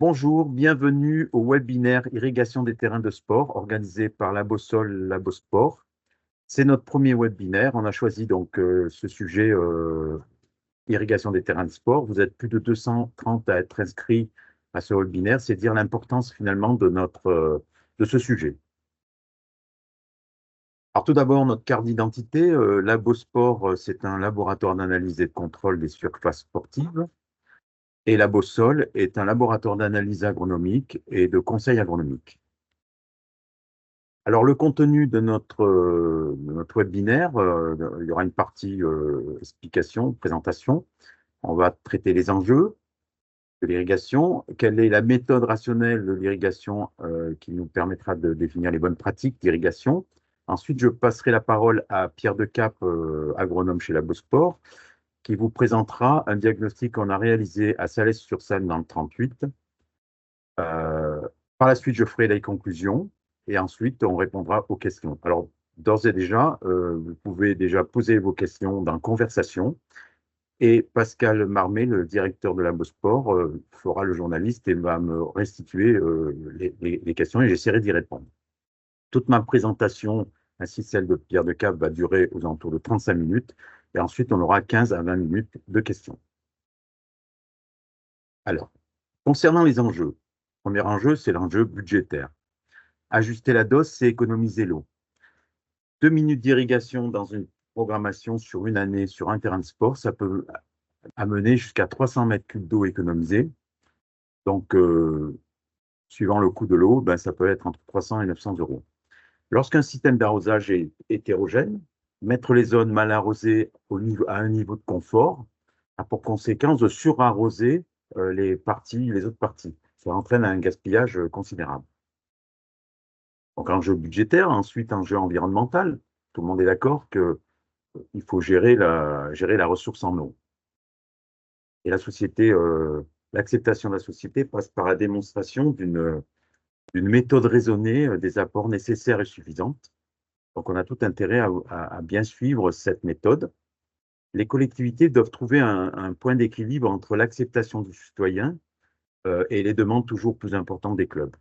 Bonjour, bienvenue au webinaire Irrigation des terrains de sport organisé par Labosol Labosport. C'est notre premier webinaire. On a choisi donc ce sujet irrigation des terrains de sport. Vous êtes plus de 230 à être inscrits à ce webinaire. C'est dire l'importance finalement de ce sujet. Alors tout d'abord, notre carte d'identité. Labosport, c'est un laboratoire d'analyse et de contrôle des surfaces sportives. Et Labosol est un laboratoire d'analyse agronomique et de conseil agronomique. Alors, le contenu de notre webinaire, il y aura une partie explication, présentation. On va traiter les enjeux de l'irrigation, quelle est la méthode rationnelle de l'irrigation qui nous permettra de définir les bonnes pratiques d'irrigation. Ensuite, je passerai la parole à Pierre Decap, agronome chez Labosport, qui vous présentera un diagnostic qu'on a réalisé à Salles-sur-Seine dans le 38. Euh, Par la suite, je ferai les conclusions et ensuite, on répondra aux questions. Alors, d'ores et déjà, vous pouvez déjà poser vos questions dans Conversation et Pascal Marmé, le directeur de Labosport, fera le journaliste et va me restituer les questions et j'essaierai d'y répondre. Toute ma présentation, ainsi que celle de Pierre Decap, va durer aux alentours de 35 minutes et ensuite, on aura 15 à 20 minutes de questions. Alors, concernant les enjeux, le premier enjeu, c'est l'enjeu budgétaire. Ajuster la dose, c'est économiser l'eau. 2 minutes d'irrigation dans une programmation sur une année sur un terrain de sport, ça peut amener jusqu'à 300 mètres cubes d'eau économisée. Donc, suivant le coût de l'eau, ben, ça peut être entre 300 et 900 euros. Lorsqu'un système d'arrosage est hétérogène, mettre les zones mal arrosées à un niveau de confort a pour conséquence de surarroser les autres parties. Ça entraîne un gaspillage considérable. Donc, enjeu budgétaire, ensuite enjeu environnemental. Tout le monde est d'accord qu'il faut gérer la ressource en eau. Et l'acceptation de la société passe par la démonstration d'une méthode raisonnée des apports nécessaires et suffisantes. Donc, on a tout intérêt à bien suivre cette méthode. Les collectivités doivent trouver un point d'équilibre entre l'acceptation du citoyen et les demandes toujours plus importantes des clubs.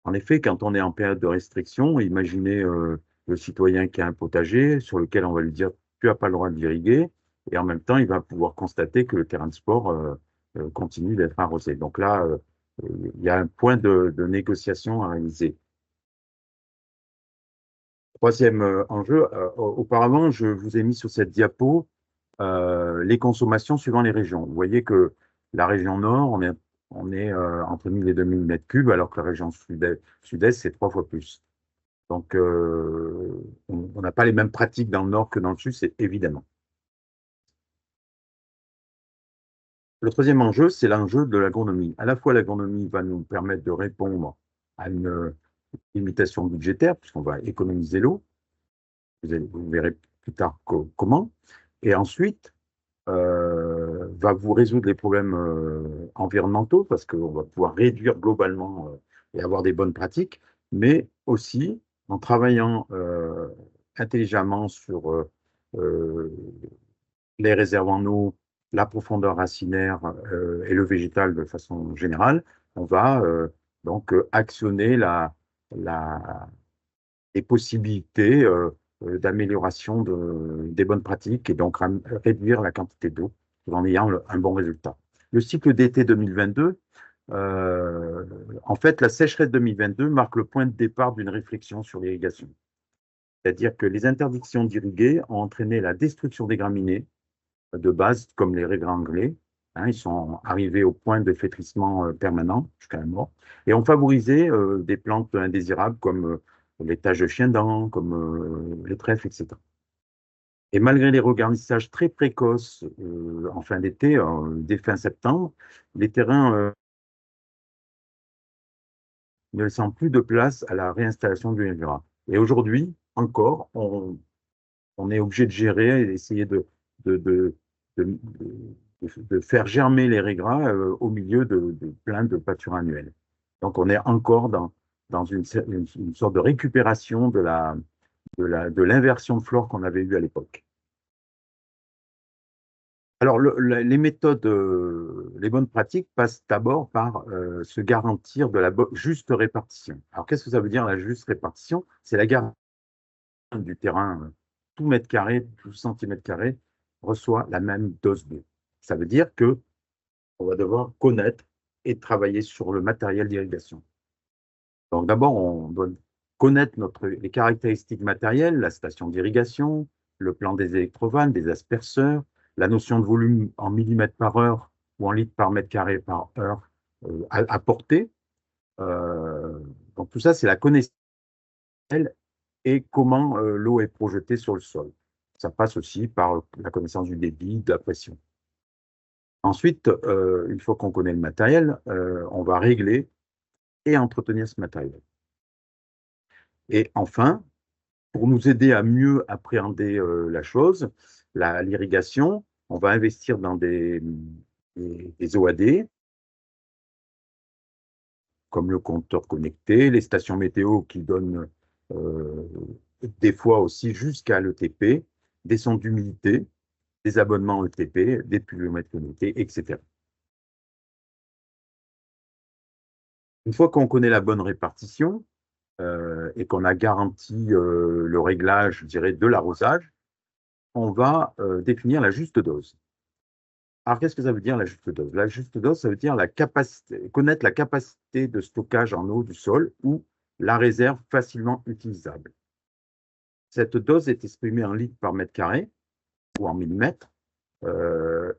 En effet, quand on est en période de restriction, imaginez le citoyen qui a un potager sur lequel on va lui dire tu n'as pas le droit de l'irriguer, et en même temps, il va pouvoir constater que le terrain de sport continue d'être arrosé. Donc là, il y a un point de négociation à réaliser. Troisième enjeu, auparavant, je vous ai mis sur cette diapo les consommations suivant les régions. Vous voyez que la région nord, on est entre 1000 et 2000 mètres cubes, alors que la région sud-est, c'est 3 fois plus. Donc, on n'a pas les mêmes pratiques dans le nord que dans le sud, c'est évidemment. Le troisième enjeu, c'est l'enjeu de l'agronomie. À la fois, l'agronomie va nous permettre de répondre à une limitation budgétaire, puisqu'on va économiser l'eau. Vous verrez plus tard comment. Et ensuite, va vous résoudre les problèmes environnementaux, parce qu'on va pouvoir réduire globalement et avoir des bonnes pratiques, mais aussi en travaillant intelligemment sur les réserves en eau, la profondeur racinaire et le végétal de façon générale, on va donc actionner la, les possibilités d'amélioration des bonnes pratiques et donc réduire la quantité d'eau en ayant un bon résultat. Le cycle d'été 2022, en fait, la sécheresse 2022 marque le point de départ d'une réflexion sur l'irrigation. C'est-à-dire que les interdictions d'irriguer ont entraîné la destruction des graminées de base, comme les raies anglais. Hein, ils sont arrivés au point de flétrissement permanent jusqu'à la mort et ont favorisé des plantes indésirables comme les taches de chien-dent, comme les trèfles, etc. Et malgré les regarnissages très précoces en fin d'été, dès fin septembre, les terrains ne laissant plus de place à la réinstallation du NVRA. Et aujourd'hui, encore, on est obligé de gérer et d'essayer de, de, de, de faire germer les régras au milieu de plein de pâtures annuelles. Donc, on est encore dans une sorte de récupération de l'inversion de flore qu'on avait eue à l'époque. Alors, les méthodes, les bonnes pratiques passent d'abord par se garantir de la juste répartition. Alors, qu'est-ce que ça veut dire la juste répartition? C'est la garantie du terrain, tout mètre carré, tout centimètre carré reçoit la même dose d'eau. Ça veut dire que on va devoir connaître et travailler sur le matériel d'irrigation. Donc, d'abord, on doit connaître les caractéristiques matérielles, la station d'irrigation, le plan des électrovannes, des asperceurs, la notion de volume en millimètres par heure ou en litres par mètre carré par heure à porter. Euh, donc, tout ça, c'est la connaissance et comment l'eau est projetée sur le sol. Ça passe aussi par la connaissance du débit, de la pression. Ensuite, une fois qu'on connaît le matériel, on va régler et entretenir ce matériel. Et enfin, pour nous aider à mieux appréhender la chose, l'irrigation, on va investir dans des OAD, comme le compteur connecté, les stations météo qui donnent euh, des fois aussi jusqu'à l'ETP, des sondes d'humidité, des abonnements ETP, des pluviomètres connectés, etc. Une fois qu'on connaît la bonne répartition et qu'on a garanti le réglage, je dirais, de l'arrosage, on va définir la juste dose. Alors, qu'est-ce que ça veut dire la juste dose? La juste dose, ça veut dire connaître la capacité de stockage en eau du sol ou la réserve facilement utilisable. Cette dose est exprimée en litres par mètre carré ou en millimètres.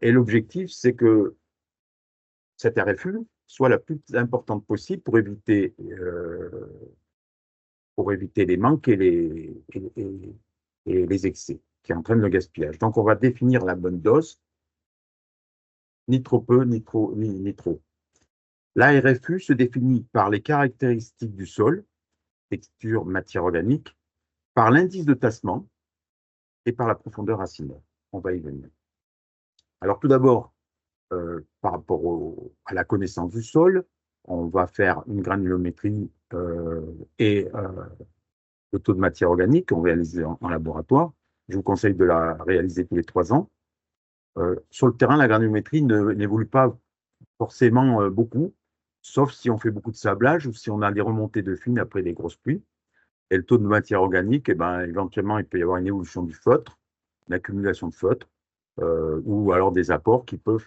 Et l'objectif, c'est que cette RFU soit la plus importante possible pour éviter les manques et les excès qui entraînent le gaspillage. Donc, on va définir la bonne dose, ni trop peu, ni trop. La RFU se définit par les caractéristiques du sol, texture, matière organique, par l'indice de tassement et par la profondeur racinaire. On va y venir. Alors, tout d'abord, par rapport à la connaissance du sol, on va faire une granulométrie et le taux de matière organique qu'on réalise en laboratoire. Je vous conseille de la réaliser tous les 3 ans. Sur le terrain, la granulométrie n'évolue pas forcément beaucoup, sauf si on fait beaucoup de sablage ou si on a des remontées de fines après des grosses pluies. Et le taux de matière organique, eh ben, éventuellement, il peut y avoir une évolution du feutre, une accumulation de feutre, ou alors des apports qui peuvent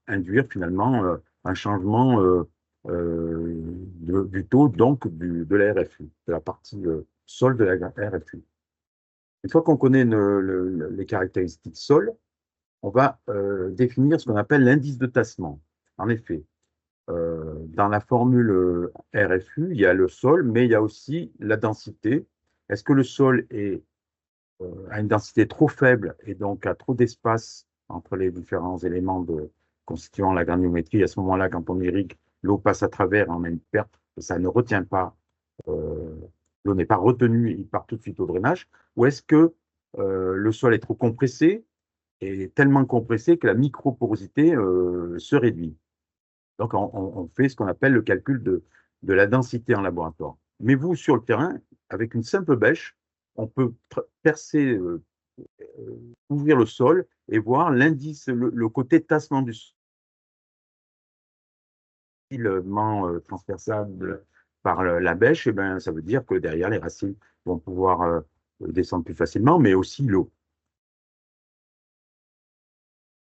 induire finalement un changement du taux, donc de la RFU, de la partie sol de la RFU. Une fois qu'on connaît les caractéristiques sol, on va définir ce qu'on appelle l'indice de tassement. En effet, dans la formule RFU, il y a le sol, mais il y a aussi la densité. Est-ce que le sol a une densité trop faible et donc a trop d'espace entre les différents éléments constituant la granulométrie? À ce moment-là, quand on irrigue, l'eau passe à travers, on a une perte et ça ne retient pas, l'eau n'est pas retenue, il part tout de suite au drainage. Ou est-ce que le sol est trop compressé et tellement compressé que la microporosité se réduit? Donc, on fait ce qu'on appelle le calcul de la densité en laboratoire. Mais vous, sur le terrain, avec une simple bêche, on peut percer, ouvrir le sol et voir l'indice, le côté tassement du sol transversable par la bêche. Et ben, ça veut dire que derrière, les racines vont pouvoir descendre plus facilement, mais aussi l'eau.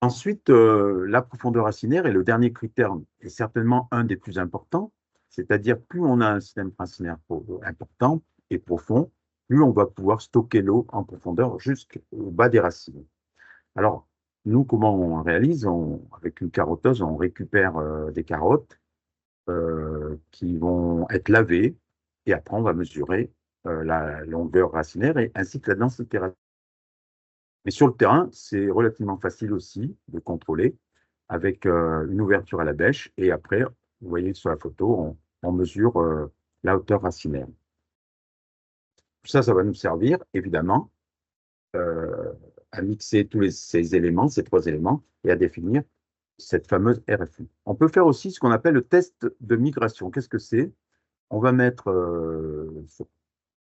Ensuite, la profondeur racinaire est le dernier critère et certainement un des plus importants, c'est-à-dire plus on a un système racinaire important et profond, plus on va pouvoir stocker l'eau en profondeur jusqu'au bas des racines. Alors, nous, comment on réalise? Avec une carotteuse, on récupère des carottes qui vont être lavées et après on va mesurer la longueur racinaire ainsi que la densité racinaire. Mais sur le terrain, c'est relativement facile aussi de contrôler avec une ouverture à la bêche. Et après, vous voyez sur la photo, on mesure la hauteur racinaire. Tout ça, ça va nous servir, évidemment, euh, à mixer ces éléments, ces 3 éléments, et à définir cette fameuse RFU. On peut faire aussi ce qu'on appelle le test de migration. Qu'est-ce que c'est? On va mettre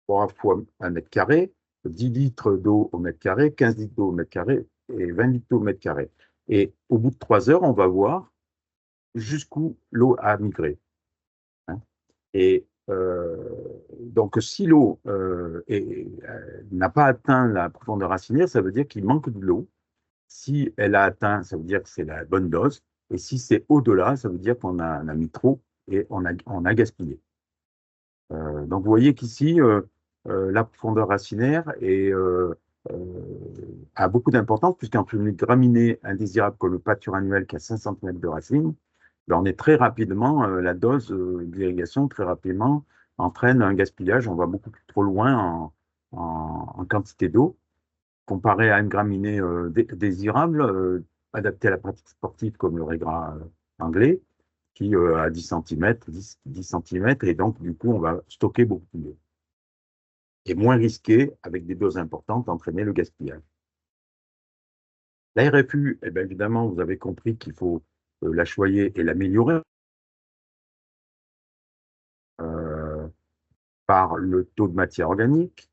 3 fois 1 mètre carré, 10 litres d'eau au mètre carré, 15 litres d'eau au mètre carré et 20 litres d'eau au mètre carré. Et au bout de 3 heures, on va voir jusqu'où l'eau a migré. Hein. Et donc, si l'eau n'a pas atteint la profondeur racinaire, ça veut dire qu'il manque de l'eau. Si elle a atteint, ça veut dire que c'est la bonne dose. Et si c'est au-delà, ça veut dire qu'on a mis trop et on a gaspillé. Donc, vous voyez qu'ici, la profondeur racinaire a beaucoup d'importance, puisqu'entre une graminée indésirable comme le pâture annuel qui a 5 cm de racine, ben, on est très rapidement, la dose d'irrigation très rapidement entraîne un gaspillage. On va beaucoup trop loin en quantité d'eau, comparé à une graminée désirable, adaptée à la pratique sportive comme le régras anglais, qui a 10 cm, 10 cm, et donc du coup on va stocker beaucoup plus d'eau. Et moins risqué, avec des doses importantes, d'entraîner le gaspillage. La RFU, eh bien, évidemment, vous avez compris qu'il faut la choyer et l'améliorer euh, par le taux de matière organique,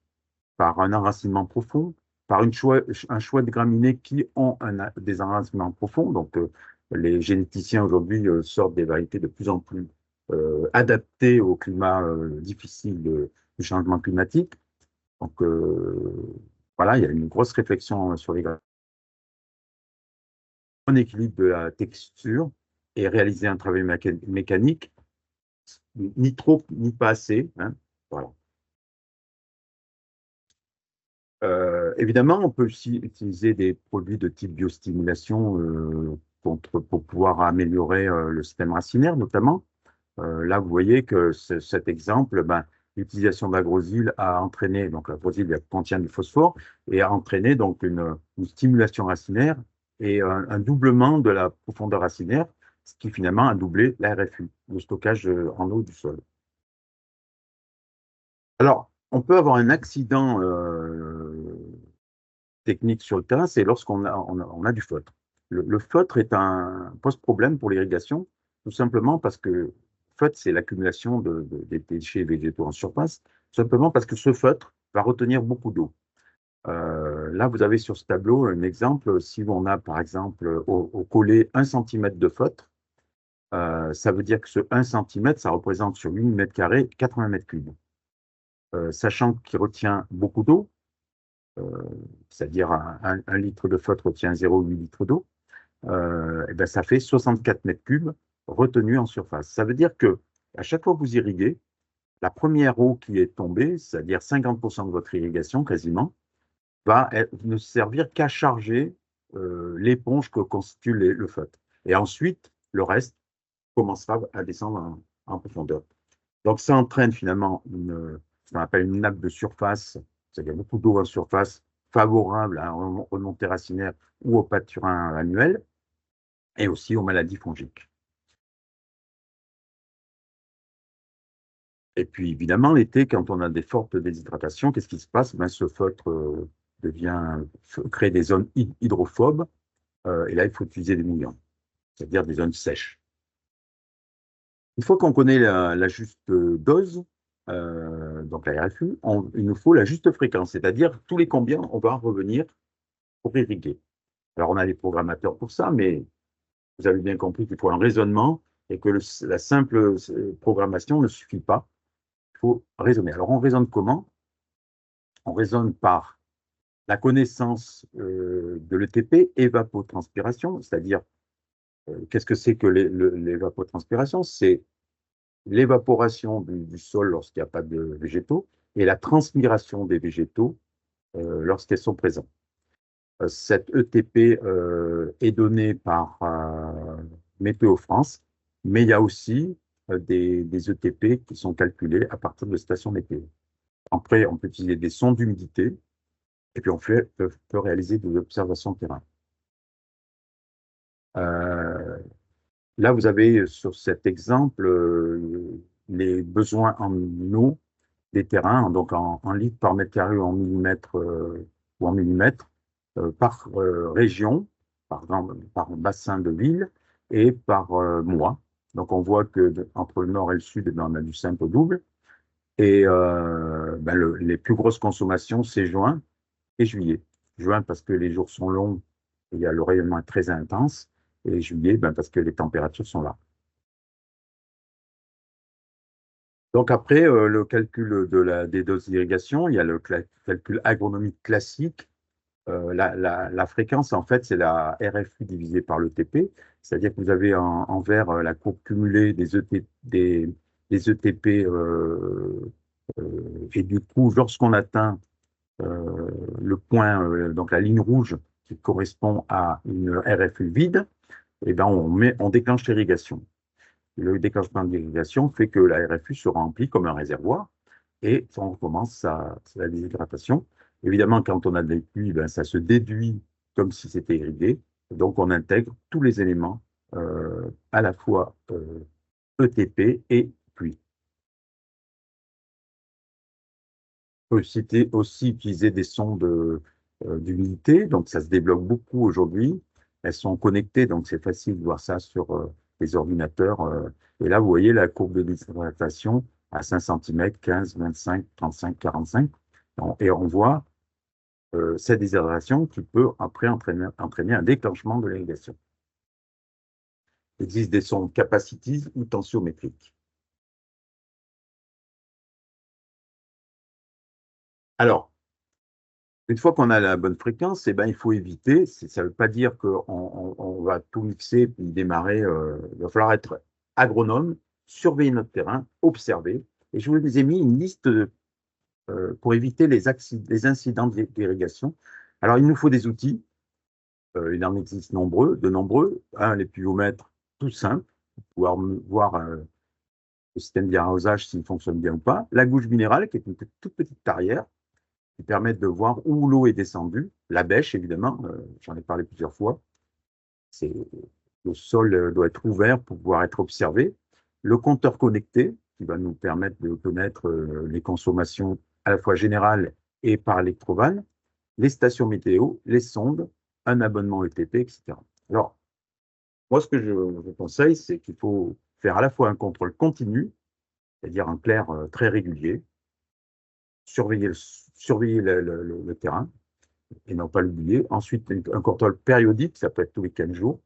par un enracinement profond, par un choix de graminées qui ont des enracinements profonds. Donc, les généticiens aujourd'hui sortent des variétés de plus en plus adaptées au climat difficile du changement climatique. Donc, voilà, il y a une grosse réflexion sur les graminées. Bon équilibre de la texture et réaliser un travail mécanique, ni trop, ni pas assez. Hein, voilà. Évidemment, on peut aussi utiliser des produits de type biostimulation pour pouvoir améliorer le système racinaire, notamment. Là, vous voyez que cet exemple, ben, l'utilisation d'agrosile a entraîné, donc l'agrosile contient du phosphore, et a entraîné donc une stimulation racinaire et un doublement de la profondeur racinaire, ce qui finalement a doublé la RFU, le stockage en eau du sol. Alors, on peut avoir un accident technique sur le terrain, c'est lorsqu'on a du feutre. Le feutre pose problème pour l'irrigation, tout simplement parce que le feutre, c'est l'accumulation des déchets végétaux en surface, tout simplement parce que ce feutre va retenir beaucoup d'eau. Là, vous avez sur ce tableau un exemple, si on a par exemple au collet 1 cm de feutre, ça veut dire que ce 1 cm, ça représente sur 8 mètres carrés 80 mètres cubes. Sachant qu'il retient beaucoup d'eau, c'est-à-dire un litre de feutre retient 0,8 litres d'eau, et ben ça fait 64 mètres cubes retenus en surface. Ça veut dire que à chaque fois que vous irriguez, la première eau qui est tombée, c'est-à-dire 50% de votre irrigation quasiment, va ne servir qu'à charger l'éponge que constitue le feutre. Et ensuite, le reste commencera à descendre en profondeur. Donc, ça entraîne finalement ce qu'on appelle une nappe de surface, c'est-à-dire beaucoup d'eau en surface, favorable à une remontée racinaire ou au pâturin annuel, et aussi aux maladies fongiques. Et puis, évidemment, l'été, quand on a des fortes déshydratations, qu'est-ce qui se passe? Ben, ce feutre crée des zones hydrophobes, et là, il faut utiliser des mouillants, c'est-à-dire des zones sèches. Une fois qu'on connaît la juste dose, donc la RFU, il nous faut la juste fréquence, c'est-à-dire tous les combien on va revenir pour irriguer. Alors, on a des programmateurs pour ça, mais vous avez bien compris qu'il faut un raisonnement et que la simple programmation ne suffit pas. Il faut raisonner. Alors, on raisonne comment? On raisonne par la connaissance de l'ETP, évapotranspiration, c'est-à-dire qu'est-ce que c'est que l'évapotranspiration? C'est l'évaporation du sol lorsqu'il n'y a pas de végétaux et la transpiration des végétaux lorsqu'elles sont présentes. Cette ETP est donnée par Météo France, mais il y a aussi des ETP qui sont calculés à partir de stations météo. Après, on peut utiliser des sondes d'humidité et puis on peut réaliser des observations de terrain. Là, vous avez sur cet exemple les besoins en eau des terrains, donc en litres par mètre carré ou en millimètres par région, par bassin de ville et par mois. Donc on voit que entre le nord et le sud, ben, on a du simple au double. Et ben, les plus grosses consommations, c'est juin et juillet. Juin parce que les jours sont longs il y a le rayonnement est très intense, et juillet, ben, parce que les températures sont là. Donc après, le calcul des doses d'irrigation, il y a le calcul agronomique classique. La fréquence, en fait, c'est la RFU divisée par le TP, c'est-à-dire que vous avez en vert la courbe cumulée des ETP, et du coup, lorsqu'on atteint le point, donc la ligne rouge qui correspond à une RFU vide, et ben on déclenche l'irrigation. Le déclenchement de l'irrigation fait que la RFU se remplit comme un réservoir et on recommence sa déshydratation. Évidemment, quand on a des pluies, ben, ça se déduit comme si c'était irrigué. Donc, on intègre tous les éléments, à la fois ETP et pluie. On peut aussi utiliser des sondes d'humidité, donc ça se développe beaucoup aujourd'hui. Elles sont connectées, donc c'est facile de voir ça sur les ordinateurs. Et là, vous voyez la courbe de déshydratation à 5 cm, 15, 25, 35, 45. Et on voit cette déshydratation qui peut après entraîner un déclenchement de l'irrigation. Il existe des sondes capacitive ou tensiométriques. Alors, une fois qu'on a la bonne fréquence, eh ben, il faut éviter, ça ne veut pas dire qu'on va tout mixer puis démarrer. Il va falloir être agronome, surveiller notre terrain, observer. Et je vous ai mis une liste pour éviter les incidents d'irrigation. Alors, il nous faut des outils. Il en existe de nombreux. Les pluviomètres, tout simple, pour pouvoir voir le système d'arrosage s'il fonctionne bien ou pas. La gouge minérale, qui est une toute petite tarière, qui permettent de voir où l'eau est descendue. La bêche, évidemment, j'en ai parlé plusieurs fois. Le sol doit être ouvert pour pouvoir être observé. Le compteur connecté, qui va nous permettre de connaître les consommations à la fois générales et par électroval. Les stations météo, les sondes, un abonnement ETP, etc. Alors, moi, ce que je vous conseille, c'est qu'il faut faire à la fois un contrôle continu, c'est-à-dire un clair très régulier, surveiller le terrain et non pas l'oublier. Ensuite, un contrôle périodique, ça peut être tous les 15 jours.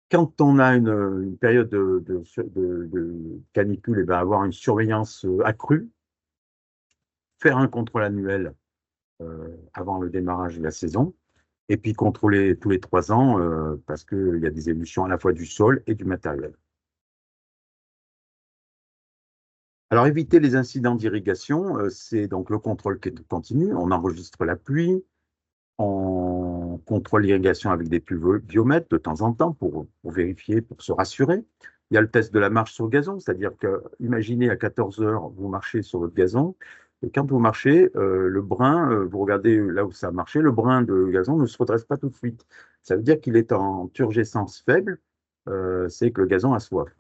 Quand on a une période de canicule, et bien avoir une surveillance accrue, faire un contrôle annuel avant le démarrage de la saison, et puis contrôler tous les 3 ans parce qu'il y a des évolutions à la fois du sol et du matériel. Alors, éviter les incidents d'irrigation, c'est donc le contrôle continu. On enregistre la pluie, on contrôle l'irrigation avec des pluviomètres de temps en temps pour vérifier, pour se rassurer. Il y a le test de la marche sur le gazon, c'est-à-dire que, imaginez à 14 heures, vous marchez sur votre gazon, et quand vous marchez, le brin, vous regardez là où ça a marché, le brin de gazon ne se redresse pas tout de suite. Ça veut dire qu'il est en turgescence faible, c'est que le gazon a soif.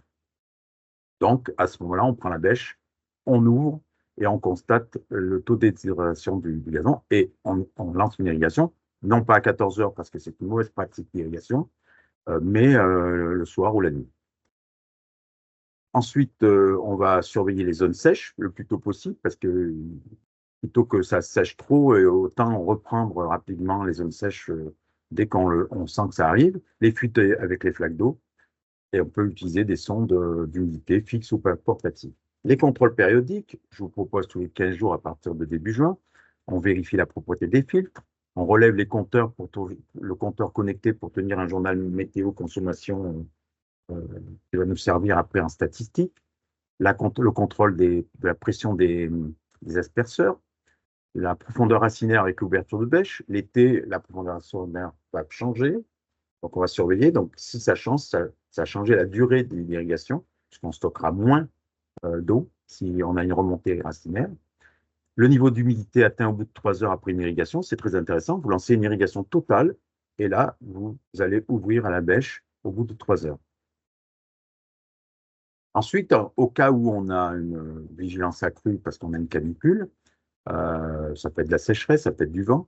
Donc, à ce moment-là, on prend la bêche, on ouvre et on constate le taux d'étiration du gazon et on lance une irrigation, non pas à 14 heures parce que c'est une mauvaise pratique d'irrigation, mais le soir ou la nuit. Ensuite, on va surveiller les zones sèches le plus tôt possible parce que plutôt que ça sèche trop, autant reprendre rapidement les zones sèches dès qu'on sent que ça arrive. Les fuites avec les flaques d'eau, et on peut utiliser des sondes d'humidité fixes ou portatives. Les contrôles périodiques, je vous propose tous les 15 jours à partir de début juin. On vérifie la propreté des filtres, on relève les compteurs le compteur connecté pour tenir un journal météo consommation qui va nous servir après en statistique, le contrôle de la pression des asperceurs, la profondeur racinaire avec l'ouverture de bêche. L'été, la profondeur racinaire va changer, donc on va surveiller. Donc si ça change, ça a changé la durée de l'irrigation, puisqu'on stockera moins d'eau si on a une remontée racinaire. Le niveau d'humidité atteint au bout de 3 heures après une irrigation, c'est très intéressant. Vous lancez une irrigation totale et là, vous allez ouvrir à la bêche au bout de 3 heures. Ensuite, au cas où on a une vigilance accrue parce qu'on a une canicule, ça peut être de la sécheresse, ça peut être du vent,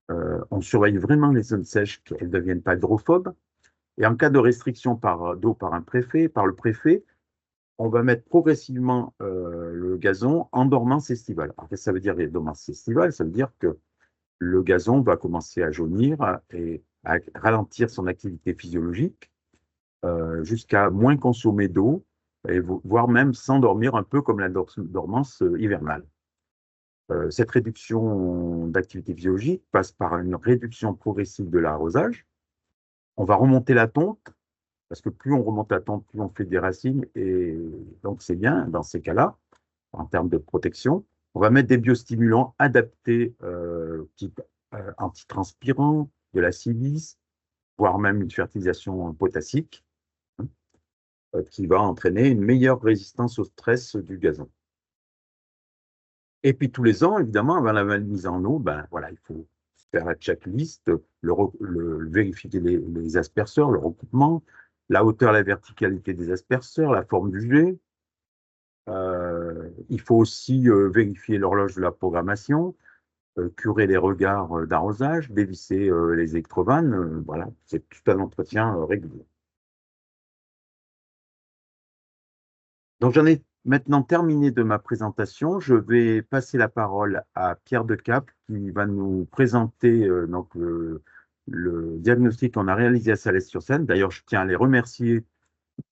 on surveille vraiment les zones sèches qu'elles ne deviennent pas hydrophobes. Et en cas de restriction d'eau par le préfet, on va mettre progressivement le gazon en dormance estivale. Alors, qu'est-ce que ça veut dire, les dormances estivales? Ça veut dire que le gazon va commencer à jaunir et à ralentir son activité physiologique jusqu'à moins consommer d'eau, et voire même s'endormir un peu comme la dormance hivernale. Cette réduction d'activité physiologique passe par une réduction progressive de l'arrosage. On va remonter la tonte, parce que plus on remonte la tonte, plus on fait des racines, et donc c'est bien dans ces cas-là, en termes de protection. On va mettre des biostimulants adaptés, type antitranspirant, de la silice, voire même une fertilisation potassique, qui va entraîner une meilleure résistance au stress du gazon. Et puis tous les ans, évidemment, avant la mise en eau, ben, voilà, il faut faire la checklist, vérifier les asperseurs, le recoupement, la hauteur, la verticalité des asperseurs, la forme du jet. Il faut aussi vérifier l'horloge de la programmation, curer les regards d'arrosage, dévisser les électrovannes. Voilà, c'est tout un entretien régulier. Donc j'en ai maintenant terminé de ma présentation. Je vais passer la parole à Pierre Decap qui va nous présenter donc, le diagnostic qu'on a réalisé à Salles-sur-Seine. D'ailleurs, je tiens à les remercier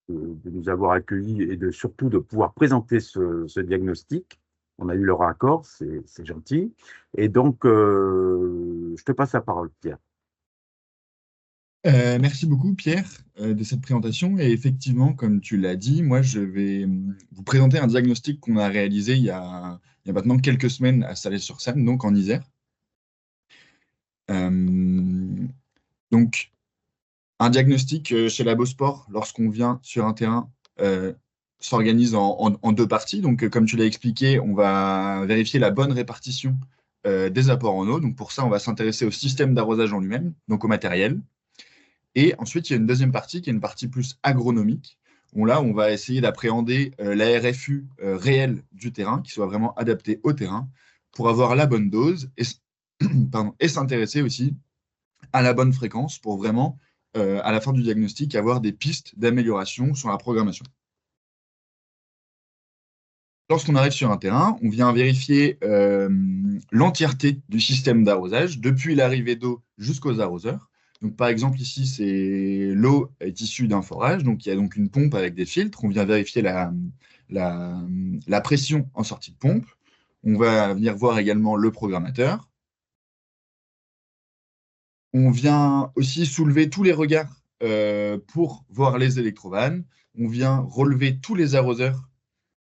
de nous avoir accueillis et surtout de pouvoir présenter ce diagnostic. On a eu leur accord, c'est gentil. Et donc, je te passe la parole, Pierre. Merci beaucoup, Pierre, de cette présentation. Et effectivement, comme tu l'as dit, moi, je vais vous présenter un diagnostic qu'on a réalisé il y a maintenant quelques semaines à Salles-sur-Seine, donc en Isère. Donc, un diagnostic chez Labosport, lorsqu'on vient sur un terrain, s'organise en deux parties. Donc, comme tu l'as expliqué, on va vérifier la bonne répartition des apports en eau. Donc, pour ça, on va s'intéresser au système d'arrosage en lui-même, donc au matériel. Et ensuite, il y a une deuxième partie qui est une partie plus agronomique, où là, on va essayer d'appréhender la RFU réelle du terrain, qui soit vraiment adaptée au terrain, pour avoir la bonne dose et s'intéresser aussi à la bonne fréquence pour vraiment, à la fin du diagnostic, avoir des pistes d'amélioration sur la programmation. Lorsqu'on arrive sur un terrain, on vient vérifier l'entièreté du système d'arrosage, depuis l'arrivée d'eau jusqu'aux arroseurs. Donc, par exemple, ici, l'eau est issue d'un forage, donc il y a donc une pompe avec des filtres. On vient vérifier la pression en sortie de pompe. On va venir voir également le programmateur. On vient aussi soulever tous les regards pour voir les électrovannes. On vient relever tous les arroseurs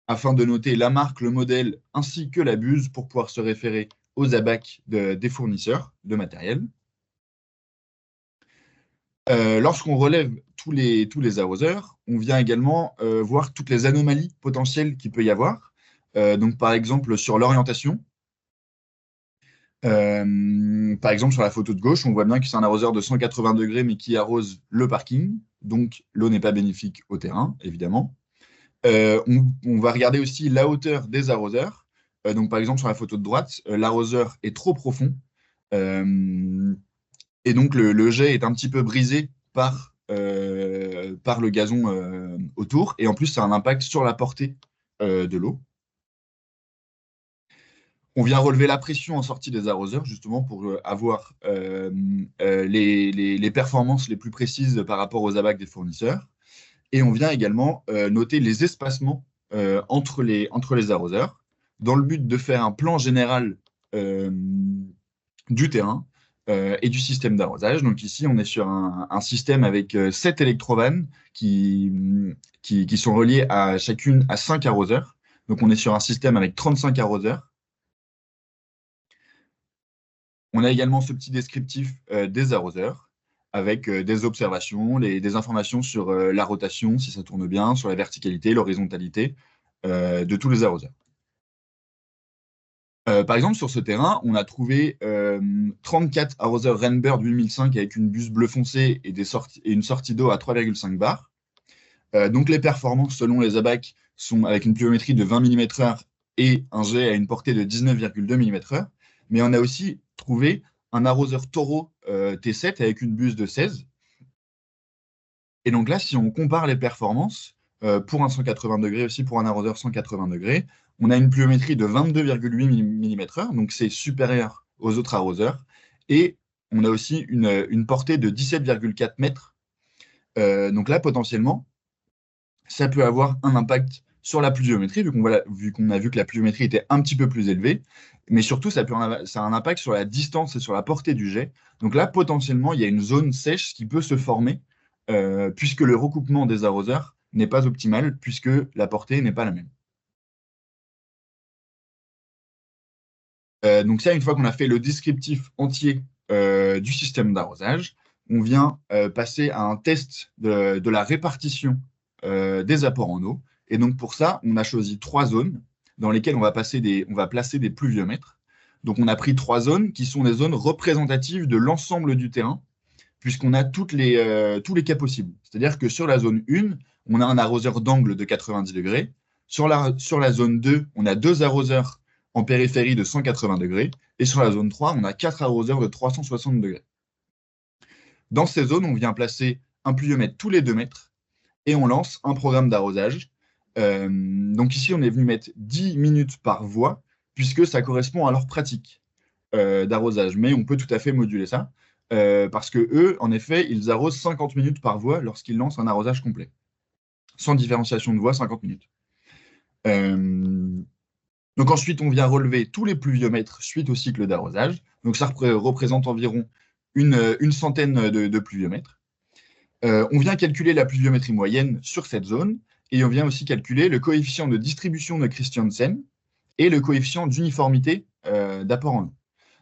afin de noter la marque, le modèle ainsi que la buse pour pouvoir se référer aux ABAC des fournisseurs de matériel. Lorsqu'on relève tous les arroseurs, on vient également voir toutes les anomalies potentielles qu'il peut y avoir. Donc, par exemple, sur l'orientation. Par exemple, sur la photo de gauche, on voit bien que c'est un arroseur de 180 degrés, mais qui arrose le parking. Donc, l'eau n'est pas bénéfique au terrain, évidemment. On va regarder aussi la hauteur des arroseurs. Donc, par exemple, sur la photo de droite, l'arroseur est trop profond. Et donc, le jet est un petit peu brisé par le gazon autour. Et en plus, ça a un impact sur la portée de l'eau. On vient relever la pression en sortie des arroseurs, justement, pour avoir les performances les plus précises par rapport aux ABAC des fournisseurs. Et on vient également noter les espacements entre les arroseurs, dans le but de faire un plan général du terrain et du système d'arrosage. Donc ici, on est sur un système avec 7 électrovannes qui sont reliées à chacune à 5 arroseurs. Donc on est sur un système avec 35 arroseurs. On a également ce petit descriptif des arroseurs avec des observations, des informations sur la rotation, si ça tourne bien, sur la verticalité, l'horizontalité de tous les arroseurs. Par exemple, sur ce terrain, on a trouvé 34 arroseurs Rainbird 8005 avec une buse bleu foncé et une sortie d'eau à 3,5 bars. Donc les performances selon les ABAC sont avec une pluviométrie de 20 mm/h et un jet à une portée de 19,2 mm/h. Mais on a aussi trouvé un arroseur Toro T7 avec une buse de 16. Et donc là, si on compare les performances, pour un 180 degrés aussi, pour un arroseur 180 degrés, on a une pluviométrie de 22,8 mm/h, donc c'est supérieur aux autres arroseurs. Et on a aussi une portée de 17,4 mètres. Donc là, potentiellement, ça peut avoir un impact sur la pluviométrie, vu qu'on a vu que la pluviométrie était un petit peu plus élevée, mais surtout, ça a un impact sur la distance et sur la portée du jet. Donc là, potentiellement, il y a une zone sèche qui peut se former, puisque le recoupement des arroseurs n'est pas optimal, puisque la portée n'est pas la même. Donc ça, une fois qu'on a fait le descriptif entier du système d'arrosage, on vient passer à un test de la répartition des apports en eau. Et donc pour ça, on a choisi 3 zones dans lesquelles on va placer des pluviomètres. Donc on a pris 3 zones qui sont des zones représentatives de l'ensemble du terrain, puisqu'on a tous les cas possibles. C'est-à-dire que sur la zone 1, on a un arroseur d'angle de 90 degrés. Sur la zone 2, on a 2 arroseurs en périphérie de 180 degrés. Et sur la zone 3, on a 4 arroseurs de 360 degrés. Dans ces zones, on vient placer un pluviomètre tous les 2 mètres et on lance un programme d'arrosage. Donc ici, on est venu mettre 10 minutes par voie, puisque ça correspond à leur pratique d'arrosage. Mais on peut tout à fait moduler ça, parce que eux, en effet, ils arrosent 50 minutes par voie lorsqu'ils lancent un arrosage complet. Sans différenciation de voie, 50 minutes. Donc ensuite, on vient relever tous les pluviomètres suite au cycle d'arrosage. Donc ça représente environ une centaine de pluviomètres. On vient calculer la pluviométrie moyenne sur cette zone et on vient aussi calculer le coefficient de distribution de Christiansen et le coefficient d'uniformité d'apport en eau.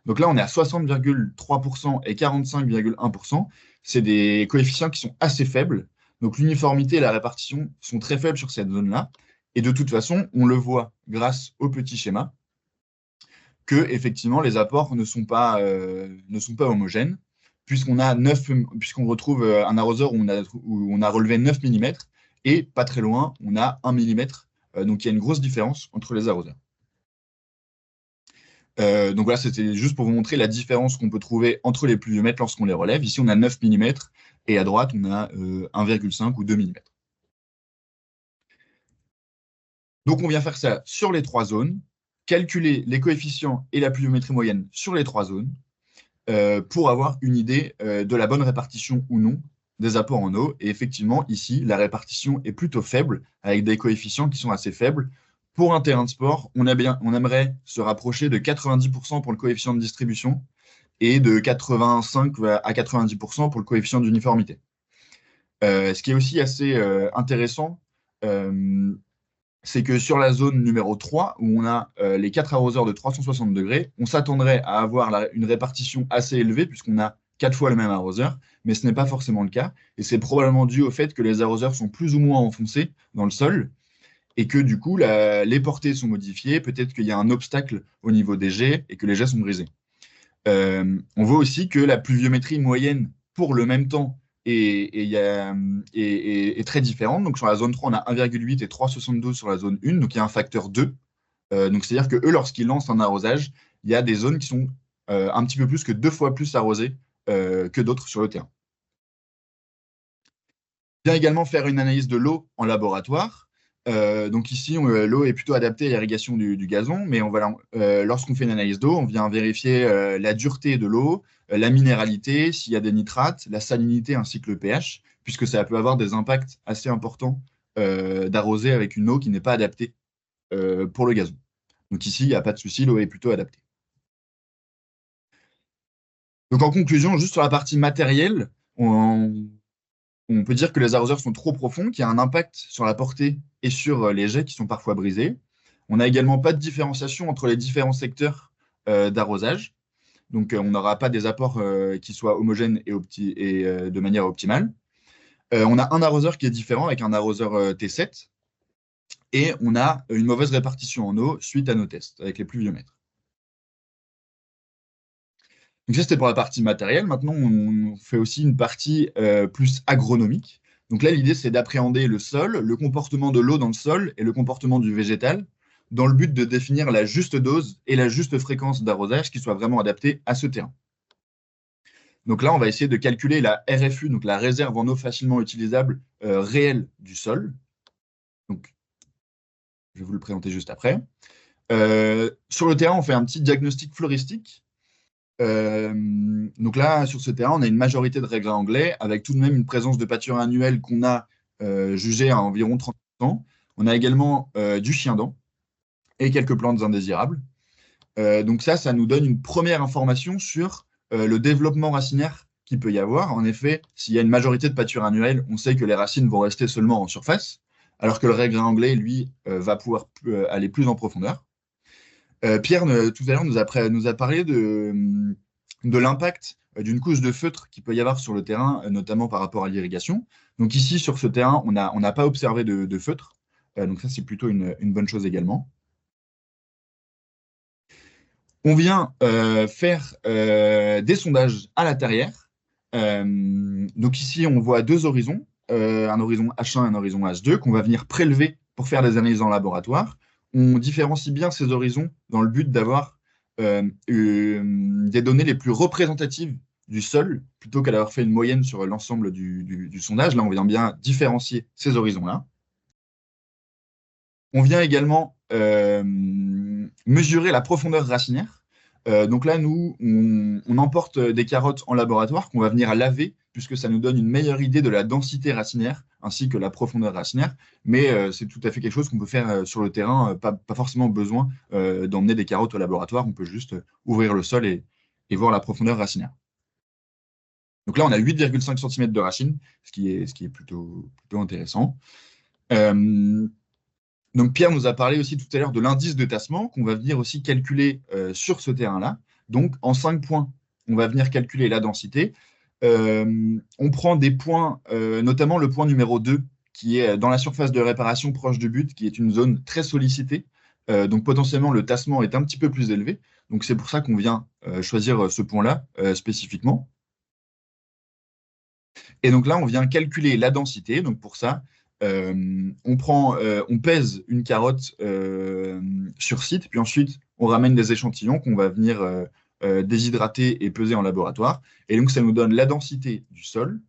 Donc là, on est à 60,3% et 45,1%. C'est des coefficients qui sont assez faibles. Donc l'uniformité et la répartition sont très faibles sur cette zone-là. Et de toute façon, on le voit grâce au petit schéma que effectivement les apports ne sont pas homogènes, puisqu'on retrouve un arroseur où on a relevé 9 mm et pas très loin, on a 1 mm. Donc il y a une grosse différence entre les arroseurs. Donc voilà, c'était juste pour vous montrer la différence qu'on peut trouver entre les pluviomètres lorsqu'on les relève. Ici, on a 9 mm et à droite, on a 1,5 ou 2 mm. Donc on vient faire ça sur les 3 zones, calculer les coefficients et la pluviométrie moyenne sur les 3 zones pour avoir une idée de la bonne répartition ou non des apports en eau. Et effectivement, ici, la répartition est plutôt faible, avec des coefficients qui sont assez faibles. Pour un terrain de sport, on aimerait se rapprocher de 90% pour le coefficient de distribution et de 85 à 90% pour le coefficient d'uniformité. Ce qui est aussi assez intéressant, c'est que sur la zone numéro 3, où on a les 4 arroseurs de 360 degrés, on s'attendrait à avoir une répartition assez élevée, puisqu'on a 4 fois le même arroseur, mais ce n'est pas forcément le cas. Et c'est probablement dû au fait que les arroseurs sont plus ou moins enfoncés dans le sol, et que du coup, les portées sont modifiées. Peut-être qu'il y a un obstacle au niveau des jets, et que les jets sont brisés. On voit aussi que la pluviométrie moyenne pour le même temps est très différente. Donc sur la zone 3, on a 1,8 et 3,72 sur la zone 1, donc il y a un facteur 2. Donc c'est-à-dire que eux, lorsqu'ils lancent un arrosage, il y a des zones qui sont un petit peu plus que 2 fois plus arrosées que d'autres sur le terrain. On vient également faire une analyse de l'eau en laboratoire. Donc ici, l'eau est plutôt adaptée à l'irrigation du gazon, mais lorsqu'on fait une analyse d'eau, on vient vérifier la dureté de l'eau, la minéralité, s'il y a des nitrates, la salinité ainsi que le pH, puisque ça peut avoir des impacts assez importants d'arroser avec une eau qui n'est pas adaptée pour le gazon. Donc ici, il n'y a pas de souci, l'eau est plutôt adaptée. Donc en conclusion, juste sur la partie matérielle, on peut dire que les arroseurs sont trop profonds, qu'il y a un impact sur la portée et sur les jets qui sont parfois brisés. On n'a également pas de différenciation entre les différents secteurs d'arrosage. Donc, on n'aura pas des apports qui soient homogènes et de manière optimale. On a un arroseur qui est différent avec un arroseur T7. Et on a une mauvaise répartition en eau suite à nos tests avec les pluviomètres. Donc ça, c'était pour la partie matérielle. Maintenant, on fait aussi une partie plus agronomique. Donc là, l'idée, c'est d'appréhender le sol, le comportement de l'eau dans le sol et le comportement du végétal, dans le but de définir la juste dose et la juste fréquence d'arrosage qui soit vraiment adaptée à ce terrain. Donc là, on va essayer de calculer la RFU, donc la réserve en eau facilement utilisable réelle du sol. Donc, je vais vous le présenter juste après. Sur le terrain, on fait un petit diagnostic floristique. Donc là, sur ce terrain, on a une majorité de regrets anglais, avec tout de même une présence de pâture annuelle qu'on a jugée à environ 30%. On a également du chien-dent et quelques plantes indésirables. Donc ça nous donne une première information sur le développement racinaire qu'il peut y avoir. En effet, s'il y a une majorité de pâture annuelle, on sait que les racines vont rester seulement en surface, alors que le regret anglais, lui, va pouvoir aller plus en profondeur. Pierre, tout à l'heure, nous a parlé de l'impact d'une couche de feutre qu'il peut y avoir sur le terrain, notamment par rapport à l'irrigation. Donc ici, sur ce terrain, on n'a pas observé de feutre. Donc ça, c'est plutôt une bonne chose également. On vient faire des sondages à la terrière. Donc ici, on voit deux horizons, un horizon H1 et un horizon H2, qu'on va venir prélever pour faire des analyses en laboratoire. On différencie bien ces horizons dans le but d'avoir des données les plus représentatives du sol, plutôt qu'à avoir fait une moyenne sur l'ensemble du sondage. Là, on vient bien différencier ces horizons-là. On vient également mesurer la profondeur racinaire. Donc là, nous, on emporte des carottes en laboratoire qu'on va venir laver, puisque ça nous donne une meilleure idée de la densité racinaire, ainsi que la profondeur racinaire. Mais c'est tout à fait quelque chose qu'on peut faire sur le terrain, pas forcément besoin d'emmener des carottes au laboratoire, on peut juste ouvrir le sol et voir la profondeur racinaire. Donc là, on a 8,5 cm de racine, ce qui est plutôt intéressant. Donc Pierre nous a parlé aussi tout à l'heure de l'indice de tassement qu'on va venir aussi calculer sur ce terrain-là. Donc en 5 points, on va venir calculer la densité. On prend des points, notamment le point numéro 2, qui est dans la surface de réparation proche du but, qui est une zone très sollicitée. Donc potentiellement, le tassement est un petit peu plus élevé. Donc c'est pour ça qu'on vient choisir ce point-là spécifiquement. Et donc là, on vient calculer la densité. Donc pour ça, on pèse une carotte sur site, puis ensuite on ramène des échantillons qu'on va venir déshydrater et peser en laboratoire. Et donc ça nous donne la densité du sol.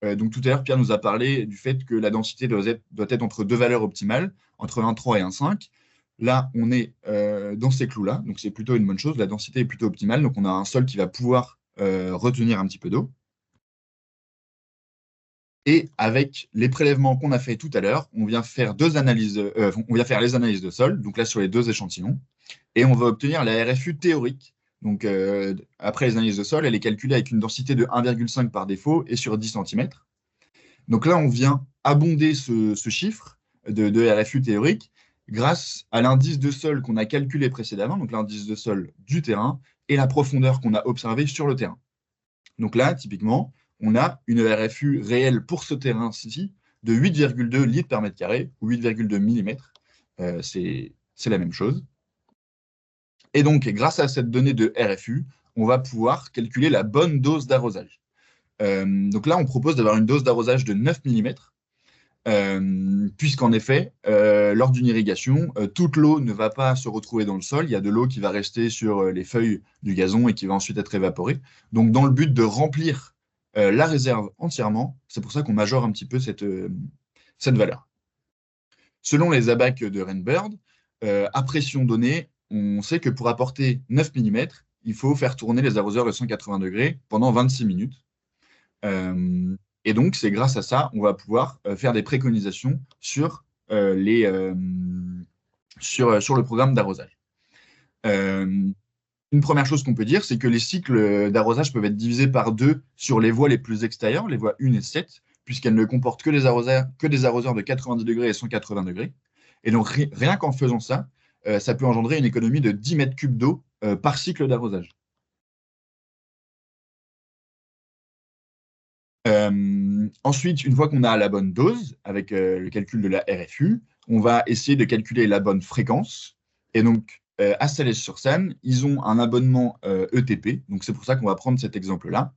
Donc tout à l'heure, Pierre nous a parlé du fait que la densité doit être entre deux valeurs optimales, entre 1,3 et 1,5. Là, on est dans ces clous-là, donc c'est plutôt une bonne chose. La densité est plutôt optimale, donc on a un sol qui va pouvoir retenir un petit peu d'eau. Et avec les prélèvements qu'on a fait tout à l'heure, on vient faire les analyses de sol, donc là sur les deux échantillons, et on va obtenir la RFU théorique. Donc après les analyses de sol, elle est calculée avec une densité de 1,5 par défaut et sur 10 cm. Donc là, on vient abonder ce chiffre de RFU théorique grâce à l'indice de sol qu'on a calculé précédemment, donc l'indice de sol du terrain, et la profondeur qu'on a observée sur le terrain. Donc là, typiquement, on a une RFU réelle pour ce terrain-ci de 8,2 litres par mètre carré, ou 8,2 mm. C'est la même chose. Et donc, grâce à cette donnée de RFU, on va pouvoir calculer la bonne dose d'arrosage. Donc là, on propose d'avoir une dose d'arrosage de 9 mm, puisqu'en effet, lors d'une irrigation, toute l'eau ne va pas se retrouver dans le sol. Il y a de l'eau qui va rester sur les feuilles du gazon et qui va ensuite être évaporée. Donc, dans le but de remplir la réserve entièrement, c'est pour ça qu'on majore un petit peu cette valeur. Selon les abacs de Rainbird, à pression donnée, on sait que pour apporter 9 mm, il faut faire tourner les arroseurs de 180 degrés pendant 26 minutes. Et donc, c'est grâce à ça, on va pouvoir faire des préconisations sur le programme d'arrosage. Une première chose qu'on peut dire, c'est que les cycles d'arrosage peuvent être divisés par 2 sur les voies les plus extérieures, les voies 1 et 7, puisqu'elles ne comportent que des arroseurs de 90 degrés et 180 degrés. Et donc, rien qu'en faisant ça, ça peut engendrer une économie de 10 mètres cubes d'eau par cycle d'arrosage. Ensuite, une fois qu'on a la bonne dose, avec le calcul de la RFU, on va essayer de calculer la bonne fréquence. Et donc, à Salles-sur-Sanne, ils ont un abonnement ETP. Donc, c'est pour ça qu'on va prendre cet exemple-là.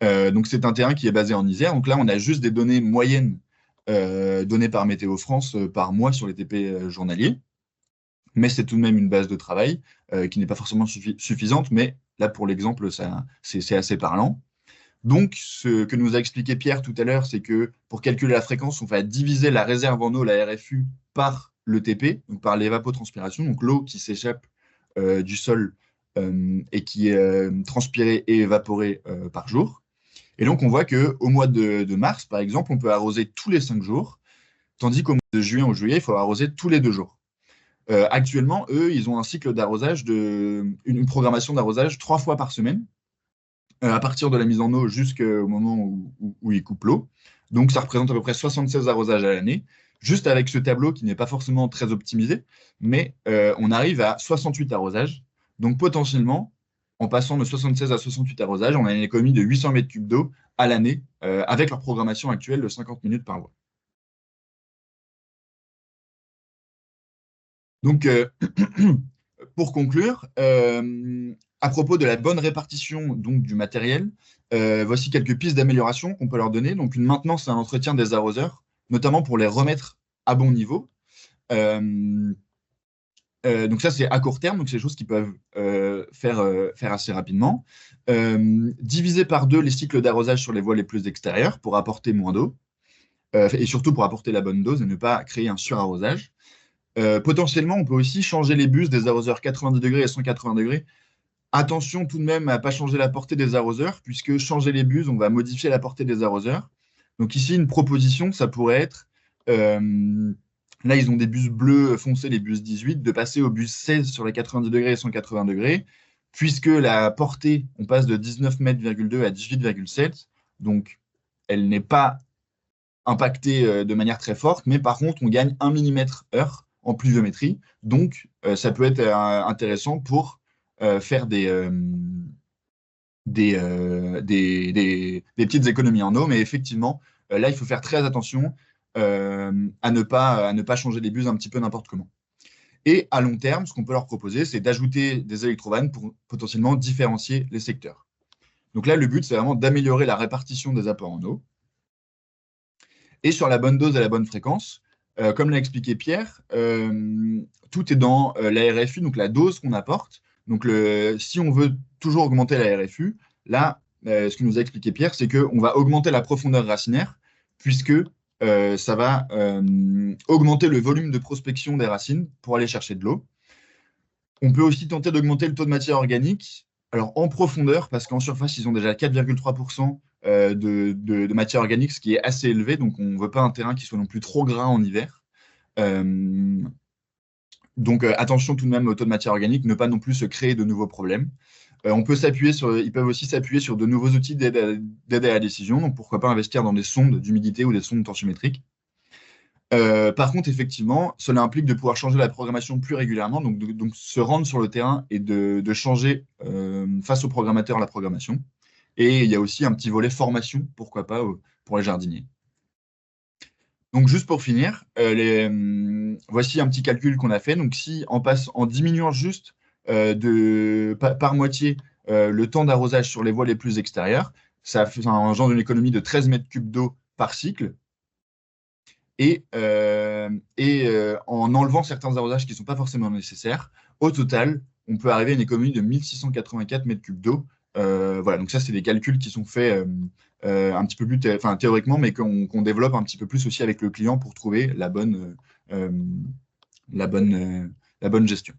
Donc, c'est un terrain qui est basé en Isère. Donc là, on a juste des données moyennes données par Météo France par mois sur les TP journaliers. Mais c'est tout de même une base de travail qui n'est pas forcément suffisante. Mais là, pour l'exemple, c'est assez parlant. Donc, ce que nous a expliqué Pierre tout à l'heure, c'est que pour calculer la fréquence, on va diviser la réserve en eau, la RFU, par le TP, donc par l'évapotranspiration, donc l'eau qui s'échappe du sol et qui est transpiré et évaporé par jour. Et donc, on voit qu'au mois de mars, par exemple, on peut arroser tous les 5 jours, tandis qu'au mois de juin ou juillet, il faut arroser tous les 2 jours. Actuellement, eux, ils ont un cycle d'arrosage, une programmation d'arrosage 3 fois par semaine, à partir de la mise en eau jusqu'au moment où ils coupent l'eau. Donc, ça représente à peu près 76 arrosages à l'année, juste avec ce tableau qui n'est pas forcément très optimisé, mais on arrive à 68 arrosages. Donc, potentiellement, en passant de 76 à 68 arrosages, on a une économie de 800 mètres cubes d'eau à l'année, avec leur programmation actuelle de 50 minutes par mois. Donc, pour conclure, à propos de la bonne répartition donc, du matériel, voici quelques pistes d'amélioration qu'on peut leur donner. Donc, une maintenance et un entretien des arroseurs, notamment pour les remettre à bon niveau. Donc ça, c'est à court terme, donc c'est des choses qu'ils peuvent faire assez rapidement. Diviser par 2 les cycles d'arrosage sur les voies les plus extérieures pour apporter moins d'eau, et surtout pour apporter la bonne dose et ne pas créer un surarrosage. Potentiellement, on peut aussi changer les bus des arroseurs 90 degrés et 180 degrés. Attention tout de même à ne pas changer la portée des arroseurs, puisque changer les bus, on va modifier la portée des arroseurs. Donc ici, une proposition, ça pourrait être, là ils ont des bus bleus foncés, les bus 18, de passer au bus 16 sur les 90 degrés et 180 degrés, puisque la portée, on passe de 19,2 mètres à 18,7, donc elle n'est pas impactée de manière très forte, mais par contre, on gagne 1 mm/heure en pluviométrie, donc ça peut être intéressant pour faire des petites économies en eau, mais effectivement, là, il faut faire très attention à ne pas changer les bus un petit peu n'importe comment. Et à long terme, ce qu'on peut leur proposer, c'est d'ajouter des électrovannes pour potentiellement différencier les secteurs. Donc là, le but, c'est vraiment d'améliorer la répartition des apports en eau. Et sur la bonne dose et la bonne fréquence, comme l'a expliqué Pierre, tout est dans la RFU, donc la dose qu'on apporte. Donc si on veut toujours augmenter la RFU, là, ce que nous a expliqué Pierre, c'est qu'on va augmenter la profondeur racinaire, puisque ça va augmenter le volume de prospection des racines pour aller chercher de l'eau. On peut aussi tenter d'augmenter le taux de matière organique. Alors en profondeur, parce qu'en surface, ils ont déjà 4,3% de matière organique, ce qui est assez élevé. Donc on ne veut pas un terrain qui soit non plus trop gras en hiver. Donc attention tout de même au taux de matière organique, ne pas non plus se créer de nouveaux problèmes. Ils peuvent aussi s'appuyer sur de nouveaux outils d'aide à la décision. Donc pourquoi pas investir dans des sondes d'humidité ou des sondes tensiométriques. Par contre, effectivement, cela implique de pouvoir changer la programmation plus régulièrement, donc se rendre sur le terrain et de changer face au programmateur la programmation. Et il y a aussi un petit volet formation, pourquoi pas, pour les jardiniers. Donc juste pour finir, voici un petit calcul qu'on a fait. Donc si en diminuant juste par moitié le temps d'arrosage sur les voies les plus extérieures, ça engendre une économie de 13 mètres cubes d'eau par cycle. Et en enlevant certains arrosages qui ne sont pas forcément nécessaires, au total, on peut arriver à une économie de 1684 mètres cubes d'eau. Voilà, donc ça, c'est des calculs qui sont faits un petit peu plus théoriquement, mais qu'on développe un petit peu plus aussi avec le client pour trouver la bonne gestion.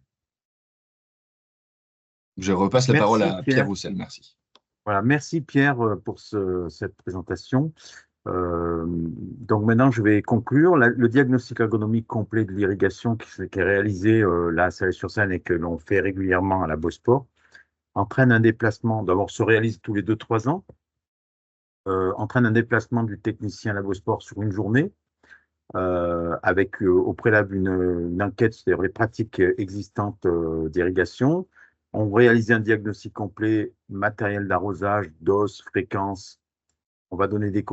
Je repasse la parole à Pierre Roussel. Merci. Voilà, merci Pierre pour cette présentation. Donc maintenant, je vais conclure. Le diagnostic agronomique complet de l'irrigation qui est réalisé là à Salles-sur-Seine et que l'on fait régulièrement à la Beausport entraîne un déplacement, d'abord se réalise tous les 2-3 ans, entraîne un déplacement du technicien à la Beausport sur une journée avec au préalable une enquête sur les pratiques existantes d'irrigation. On réalise un diagnostic complet, matériel d'arrosage, dose, fréquence. On va donner des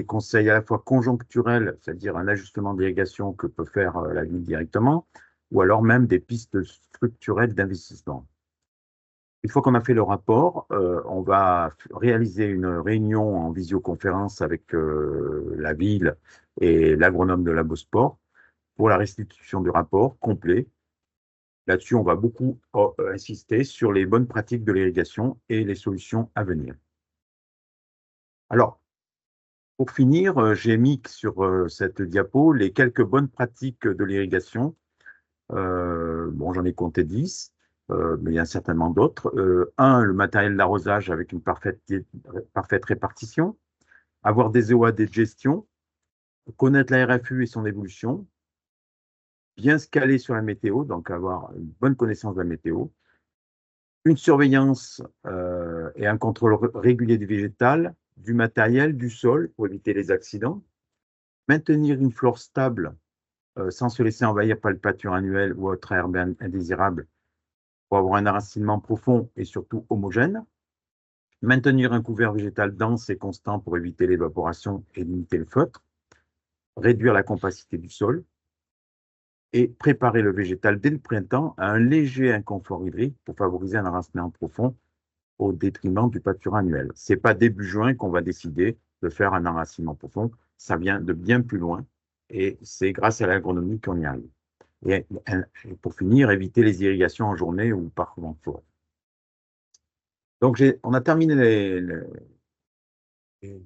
conseils à la fois conjoncturels, c'est-à-dire un ajustement d'irrigation que peut faire la ville directement, ou alors même des pistes structurelles d'investissement. Une fois qu'on a fait le rapport, on va réaliser une réunion en visioconférence avec la ville et l'agronome de la Beausport pour la restitution du rapport complet. Là-dessus, on va beaucoup insister sur les bonnes pratiques de l'irrigation et les solutions à venir. Alors, pour finir, j'ai mis sur cette diapo les quelques bonnes pratiques de l'irrigation. Bon, j'en ai compté 10. mais il y en a certainement d'autres. Un, le matériel d'arrosage avec une parfaite répartition, avoir des EOAD de gestion, connaître la RFU et son évolution, bien se caler sur la météo, donc avoir une bonne connaissance de la météo, une surveillance et un contrôle régulier du végétal, du matériel, du sol pour éviter les accidents, maintenir une flore stable sans se laisser envahir par le pâture annuel ou autre herbe indésirable pour avoir un enracinement profond et surtout homogène, maintenir un couvert végétal dense et constant pour éviter l'évaporation et limiter le feutre, réduire la compacité du sol et préparer le végétal dès le printemps à un léger inconfort hydrique pour favoriser un enracinement profond au détriment du pâture annuel. Ce n'est pas début juin qu'on va décider de faire un enracinement profond, ça vient de bien plus loin et c'est grâce à l'agronomie qu'on y arrive. Et pour finir, éviter les irrigations en journée ou par courant de forêt. Donc, on a terminé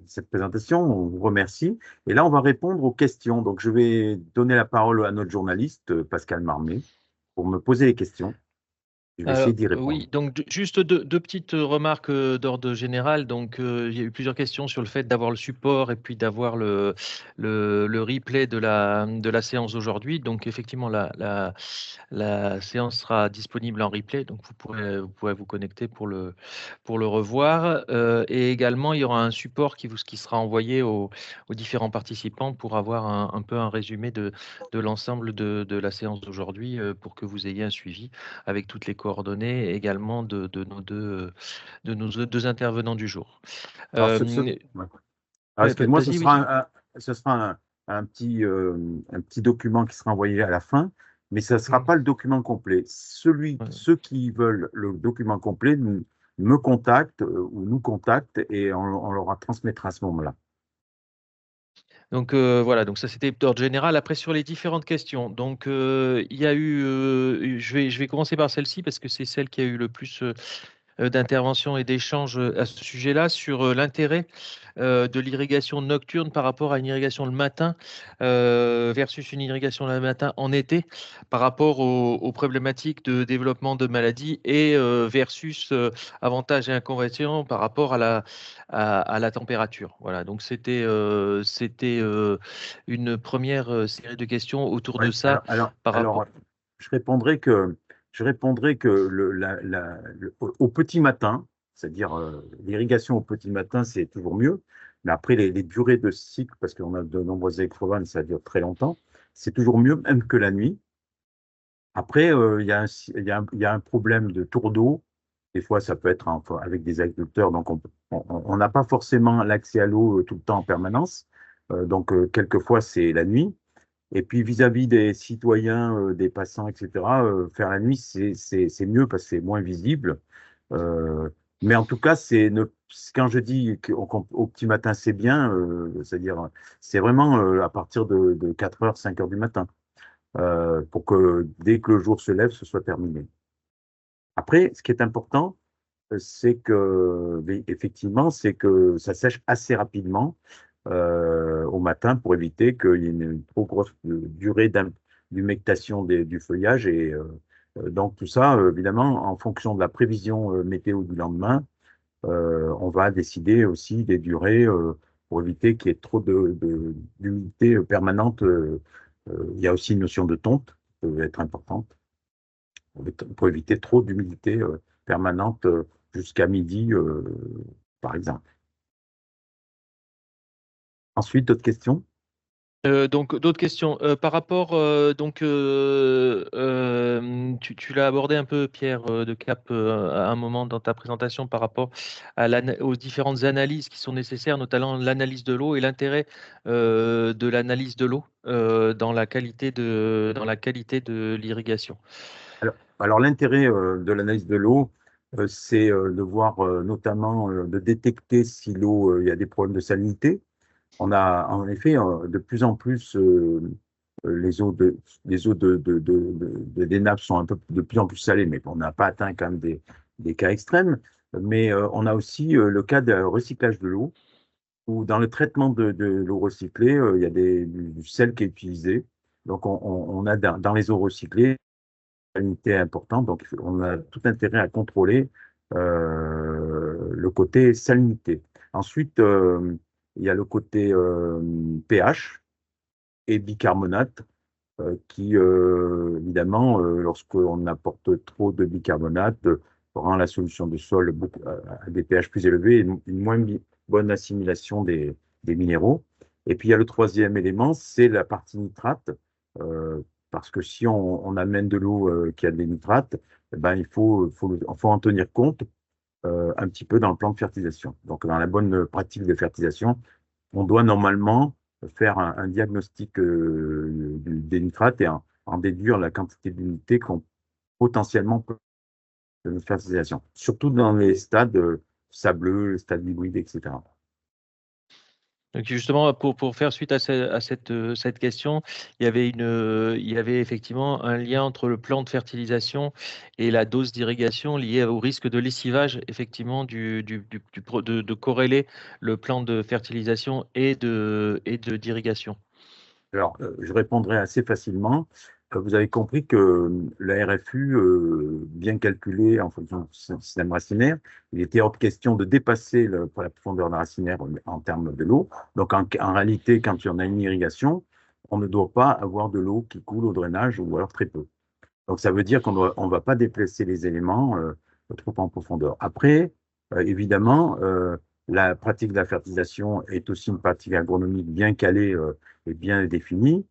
cette présentation, on vous remercie. Et là, on va répondre aux questions. Donc, je vais donner la parole à notre journaliste, Pascal Marmé, pour me poser les questions. Je vais essayer d'y répondre. Oui, donc juste deux petites remarques d'ordre général. Donc, il y a eu plusieurs questions sur le fait d'avoir le support et puis d'avoir le replay de la séance d'aujourd'hui. Donc, effectivement, la séance sera disponible en replay, donc vous pourrez vous connecter pour le revoir. Et également, il y aura un support qui sera envoyé aux différents participants pour avoir un peu un résumé de l'ensemble de la séance d'aujourd'hui pour que vous ayez un suivi avec toutes les coordonnées également de nos deux intervenants du jour. Alors, excuse-moi, Vas-y, ce sera un petit document qui sera envoyé à la fin, mais ça ne sera pas le document complet. Ceux qui veulent le document complet me contactent ou nous contactent et on leur transmettra à ce moment-là. Donc voilà, donc ça c'était d'ordre général. Après sur les différentes questions, donc il y a eu, je vais commencer par celle-ci parce que c'est celle qui a eu le plus d'intervention et d'échanges à ce sujet-là sur l'intérêt de l'irrigation nocturne par rapport à une irrigation le matin versus une irrigation le matin en été par rapport aux problématiques de développement de maladies et versus avantages et inconvénients par rapport à la température. Voilà, donc c'était une première série de questions autour de ça. Alors, je répondrai que au petit matin, c'est-à-dire l'irrigation au petit matin, c'est toujours mieux. Mais après, les durées de cycle, parce qu'on a de nombreuses électrovanes, ça dure très longtemps, c'est toujours mieux même que la nuit. Après, il y a un problème de tour d'eau. Des fois, ça peut être avec des agriculteurs, donc on n'a pas forcément l'accès à l'eau tout le temps en permanence. Donc, quelquefois, c'est la nuit. Et puis vis-à-vis des citoyens, des passants, etc., faire la nuit, c'est mieux parce que c'est moins visible. Euh, mais en tout cas, quand je dis qu'au petit matin, c'est bien, c'est-à-dire, c'est vraiment à partir de 4 heures, 5 heures du matin, pour que dès que le jour se lève, ce soit terminé. Après, ce qui est important, c'est que, effectivement, c'est que ça sèche assez rapidement au matin pour éviter qu'il y ait une trop grosse durée d'humectation du feuillage. Et donc, tout ça, évidemment, en fonction de la prévision météo du lendemain, on va décider aussi des durées pour éviter qu'il y ait trop d'humidité permanente. Il y a aussi une notion de tonte qui peut être importante pour éviter trop d'humidité permanente jusqu'à midi, par exemple. Ensuite, d'autres questions? Donc d'autres questions par rapport donc tu l'as abordé un peu Pierre de Cap à un moment dans ta présentation par rapport aux différentes analyses qui sont nécessaires, notamment l'analyse de l'eau et l'intérêt de l'analyse de l'eau dans la qualité de l'irrigation. Alors l'intérêt de l'analyse de l'eau, c'est de voir notamment de détecter si l'eau, il y a des problèmes de salinité. On a en effet de plus en plus les eaux des nappes sont de plus en plus salées, mais on n'a pas atteint quand même des cas extrêmes. Mais on a aussi le cas de recyclage de l'eau, où dans le traitement de l'eau recyclée, il y a du sel qui est utilisé. Donc on a dans les eaux recyclées salinité importante, donc on a tout intérêt à contrôler le côté salinité. Ensuite, il y a le côté pH et bicarbonate qui, évidemment, lorsqu'on apporte trop de bicarbonate, rend la solution de sol à des pH plus élevés et une moins bonne assimilation des minéraux. Et puis, il y a le troisième élément, c'est la partie nitrate. euh, Parce que si on amène de l'eau qui a des nitrates, eh ben, faut en tenir compte un petit peu dans le plan de fertilisation. Donc, dans la bonne pratique de fertilisation, on doit normalement faire un diagnostic des nitrates et en déduire la quantité d'unités qu'on potentiellement peut de notre fertilisation, surtout dans les stades sableux, les stades hybrides, etc. Donc justement, pour faire suite à, cette question, il y avait effectivement un lien entre le plan de fertilisation et la dose d'irrigation liée au risque de lessivage, effectivement, de corréler le plan de fertilisation d'irrigation. Alors, je répondrai assez facilement. Vous avez compris que la RFU, bien calculée en fonction du système racinaire, il était hors de question de dépasser la profondeur de la racinaire en termes de l'eau. Donc, en réalité, quand on a une irrigation, on ne doit pas avoir de l'eau qui coule au drainage ou alors très peu. Donc, ça veut dire qu'on ne va pas déplacer les éléments trop en profondeur. Après, évidemment, la pratique de la fertilisation est aussi une pratique agronomique bien calée et bien définie.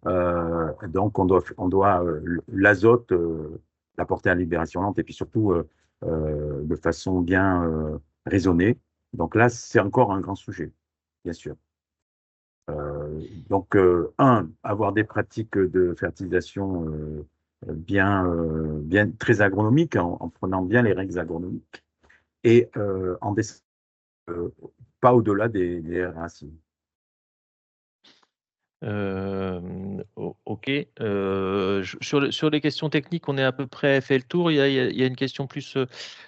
Donc, on doit l'azote l'apporter à libération lente et puis surtout de façon bien raisonnée. Donc là, c'est encore un grand sujet, bien sûr. Donc, avoir des pratiques de fertilisation bien très agronomiques, en prenant bien les règles agronomiques et en descendant pas au-delà des racines. Ok. Sur les questions techniques, on est à peu près fait le tour. Il y a une question plus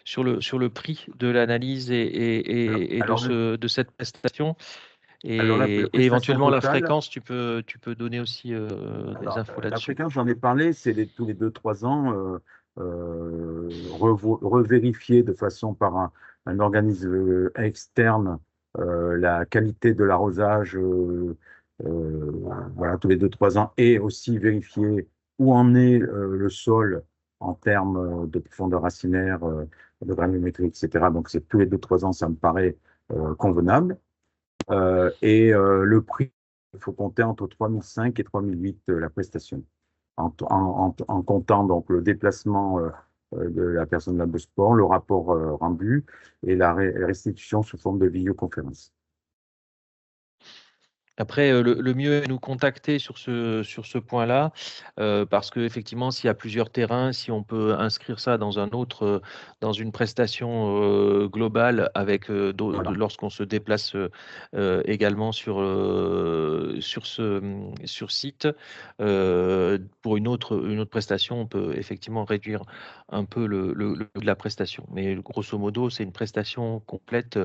sur le prix de l'analyse et Alors, de cette prestation. alors la Et prestation éventuellement la totale, fréquence, tu peux donner aussi des alors, infos la là-dessus. fréquence, j'en ai parlé, c'est tous les 2-3 ans, revérifier de façon par un organisme externe la qualité de l'arrosage, euh, voilà, tous les 2-3 ans, et aussi vérifier où en est le sol en termes de profondeur racinaire, de granulométrie, etc. Donc, c'est tous les 2-3 ans, ça me paraît convenable. Le prix, il faut compter entre 3005 et 3008 la prestation, en comptant donc le déplacement de la personne de la sport, le rapport rendu et la restitution sous forme de vidéoconférence. Après, le mieux est de nous contacter sur ce point-là, parce qu'effectivement, s'il y a plusieurs terrains, si on peut inscrire ça dans une prestation globale avec Voilà. lorsqu'on se déplace également sur site, pour une autre prestation, on peut effectivement réduire un peu de la prestation. Mais grosso modo, c'est une prestation complète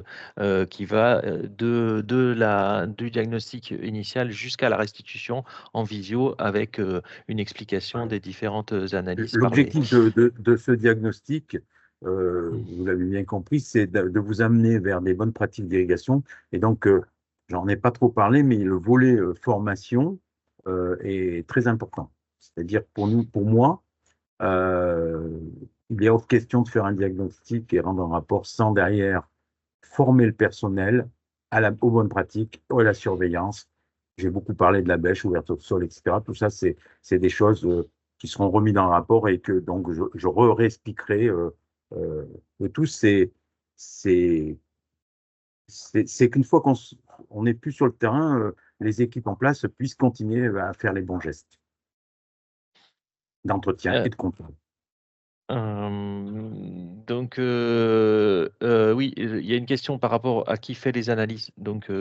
qui va du diagnostic initial jusqu'à la restitution en visio avec une explication des différentes analyses par les. L'objectif de ce diagnostic, vous l'avez bien compris, c'est de vous amener vers des bonnes pratiques d'irrigation. Et donc, j'en ai pas trop parlé, mais le volet formation est très important. C'est-à-dire pour moi, euh, il est hors de question de faire un diagnostic et rendre un rapport sans derrière former le personnel aux bonnes pratiques, à la surveillance. J'ai beaucoup parlé de la bêche, ouverture de sol, etc. Tout ça, c'est des choses qui seront remises dans le rapport et que donc je réexpliquerai le tout. C'est qu'une fois qu'on n'est plus sur le terrain, les équipes en place puissent continuer à faire les bons gestes d'entretien Euh, et de contrôle. donc, oui, il y a une question par rapport à qui fait les analyses. Donc,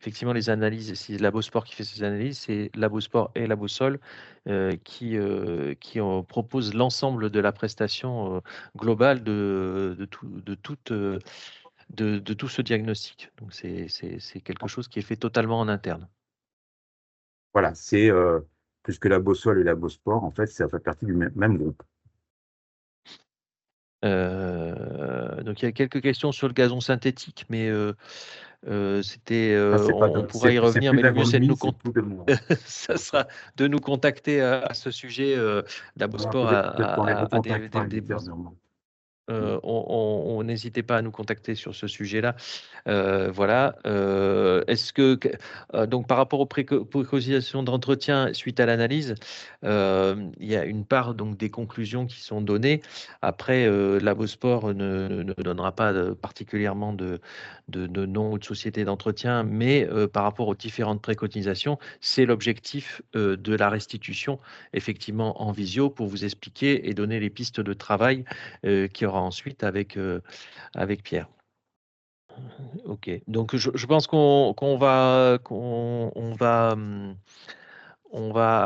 effectivement, les analyses, si Labosport qui fait ces analyses, c'est Labosport et Labosol qui proposent l'ensemble de la prestation globale de tout ce diagnostic. Donc, c'est quelque chose qui est fait totalement en interne. Voilà, puisque la Bosol et la Bosport, en fait, ça fait partie du même groupe. Donc il y a quelques questions sur le gazon synthétique, mais c'était, on pourra y C'est revenir, plus mais le mieux c'est de d'agronomie, nous c'est tout de moi. ça sera de nous contacter à ce sujet. La Bosport Peut-être qu'on les a des recontactera ultérieurement. on n'hésitait pas à nous contacter sur ce sujet-là. Voilà. Est-ce donc par rapport aux préconisations d'entretien suite à l'analyse, il y a une part donc des conclusions qui sont données. Après, Labosport ne donnera pas particulièrement de nom ou de société d'entretien, mais par rapport aux différentes préconisations, c'est l'objectif de la restitution, effectivement en visio, pour vous expliquer et donner les pistes de travail qu'il y aura ensuite avec Pierre. Ok, donc je pense qu'on va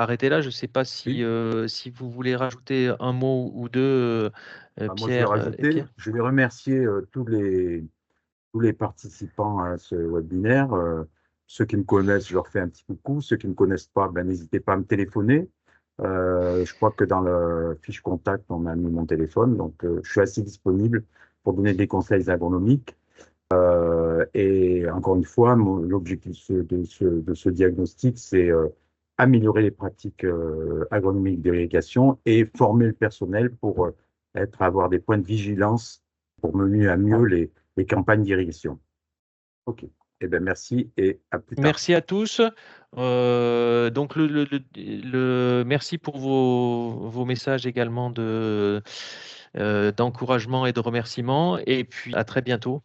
arrêter là. Je ne sais pas si si vous voulez rajouter un mot ou deux, Moi, je vais Pierre et Pierre. je vais remercier tous les participants à ce webinaire. Ceux qui me connaissent, je leur fais un petit coucou. Ceux qui ne me connaissent pas, ben, n'hésitez pas à me téléphoner. Je crois que dans le fiche contact, on a mis mon téléphone, donc je suis assez disponible pour donner des conseils agronomiques. Et encore une fois, l'objectif de ce diagnostic, c'est améliorer les pratiques agronomiques d'irrigation et former le personnel pour avoir des points de vigilance pour mener à mieux les campagnes d'irrigation. OK. Eh bien, merci et à plus tard. Merci à tous. Donc, merci pour vos messages également d'encouragement et de remerciements. Et puis, à très bientôt.